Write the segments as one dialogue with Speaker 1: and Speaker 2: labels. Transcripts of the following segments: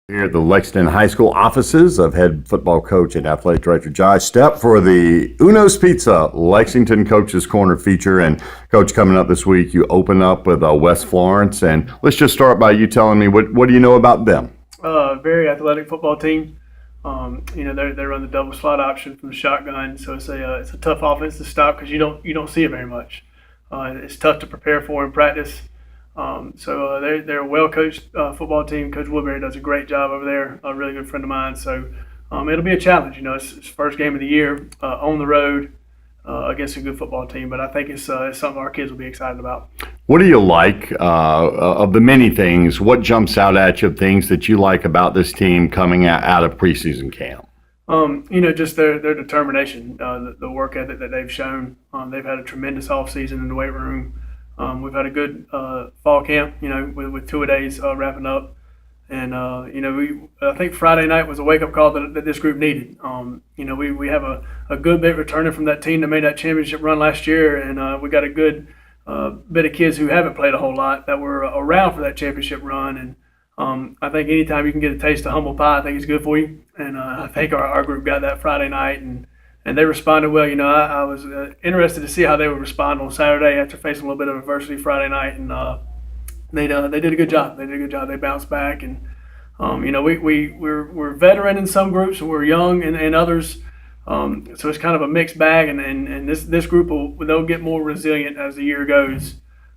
Speaker 1: Here at the Lexington High School offices of head football coach and athletic director Josh Stepp for the Uno's Pizza Lexington Coach's Corner feature. And Coach, coming up this week, you open up with West Florence. And let's just start by you telling me what do you know about them?
Speaker 2: Very athletic football team. They run the double slot option from the shotgun, so it's a tough offense to stop because you don't see it very much. It's tough to prepare for in practice. They're a well-coached football team. Coach Woodbury does a great job over there, a really good friend of mine. So it'll be a challenge. It's first game of the year on the road against a good football team. But I think it's something our kids will be excited about.
Speaker 1: What do you like of the many things? What jumps out at you of things that you like about this team coming out of preseason camp?
Speaker 2: Just their determination, the work ethic that they've shown. They've had a tremendous offseason in the weight room. We've had a good fall camp, with 2-a-days wrapping up. And, I think Friday night was a wake-up call that this group needed. We have a good bit returning from that team that made that championship run last year. And we got a good bit of kids who haven't played a whole lot that were around for that championship run. And I think anytime you can get a taste of humble pie, I think it's good for you. And I think our group got that Friday night. And they responded well. I was interested to see how they would respond on Saturday after facing a little bit of adversity Friday night, and they did a good job. They bounced back, and we're veteran in some groups and we're young in others. So it's kind of a mixed bag, and this group they'll get more resilient as the year goes.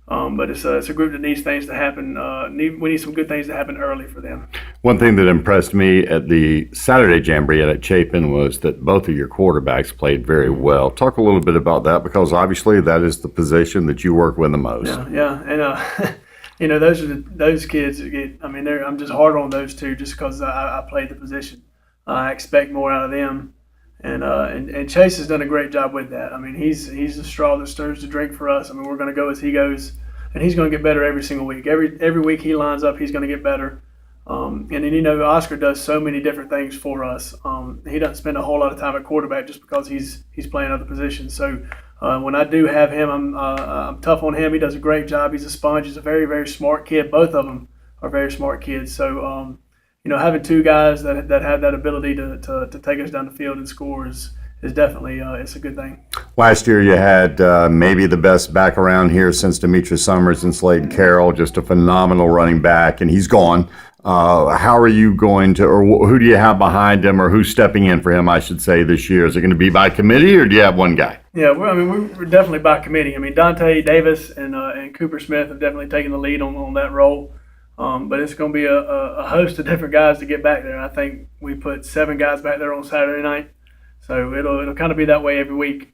Speaker 2: But it's a group that needs things to happen. We need some good things to happen early for them.
Speaker 1: One thing that impressed me at the Saturday Jamboree at Chapin was that both of your quarterbacks played very well. Talk a little bit about that, because obviously that is the position that you work with the most.
Speaker 2: Yeah, and those kids. I'm just hard on those two just because I played the position. I expect more out of them. And Chase has done a great job with that. He's the straw that stirs the drink for us. We're going to go as he goes, and he's going to get better every single week. Every week he lines up, he's going to get better. And then Oscar does so many different things for us. He doesn't spend a whole lot of time at quarterback just because he's playing other positions. So when I do have him, I'm tough on him. He does a great job. He's a sponge. He's a very, very smart kid. Both of them are very smart kids. So having two guys that have that ability to take us down the field and score is definitely it's a good thing.
Speaker 1: Last year you had maybe the best back around here since Demetrius Summers and Slade Carroll, just a phenomenal running back, and he's gone. How are you going to, or who do you have behind him, or who's stepping in for him, I should say, this year? Is it going to be by committee, or do you have one guy?
Speaker 2: Yeah, we're definitely by committee. Dante Davis and Cooper Smith have definitely taken the lead on that role. But it's going to be a host of different guys to get back there. I think we put 7 guys back there on Saturday night, so it'll kind of be that way every week.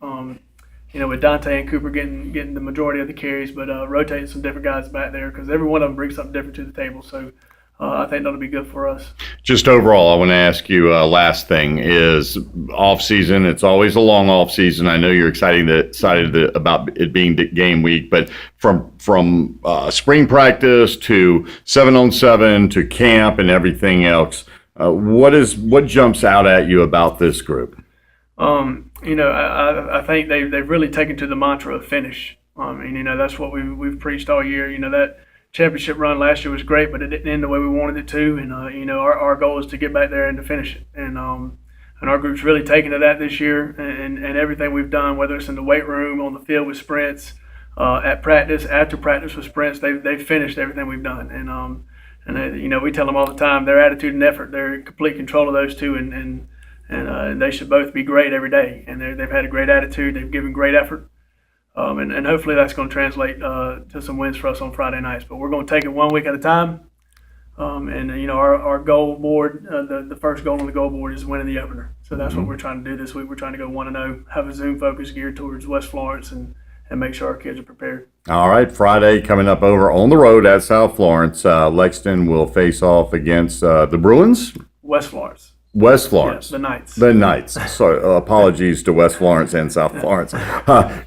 Speaker 2: With Dante and Cooper getting the majority of the carries, but rotating some different guys back there because every one of them brings something different to the table. So I think that'll be good for us.
Speaker 1: Just overall, I want to ask you, last thing is off season. It's always a long off season. I know you're excited about it being game week, but from spring practice to 7-on-7 to camp and everything else, what jumps out at you about this group?
Speaker 2: I think they've really taken to the mantra of finish. That's what we've preached all year. That championship run last year was great, but it didn't end the way we wanted it to. And our goal is to get back there and to finish it. And our group's really taken to that this year. And everything we've done, whether it's in the weight room, on the field with sprints, at practice, after practice with sprints, they've finished everything we've done. And we tell them all the time, their attitude and effort, they're in complete control of those two, and they should both be great every day. And they've had a great attitude. They've given great effort. And hopefully that's going to translate to some wins for us on Friday nights. But we're going to take it one week at a time. Our goal board, the first goal on the goal board is winning the opener. So that's what we're trying to do this week. We're trying to go 1-0, have a Zoom focus geared towards West Florence, and make sure our kids are prepared. All
Speaker 1: right, Friday coming up over on the road at South Florence. Lexington will face off against the Bruins.
Speaker 2: West Florence.
Speaker 1: West Florence.
Speaker 2: Yeah, the Knights.
Speaker 1: The Knights. So apologies to West Florence and South Florence.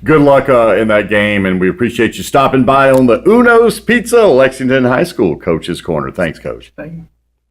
Speaker 1: Good luck in that game, and we appreciate you stopping by on the Uno's Pizza Lexington High School Coach's Corner. Thanks, Coach.
Speaker 2: Thank you.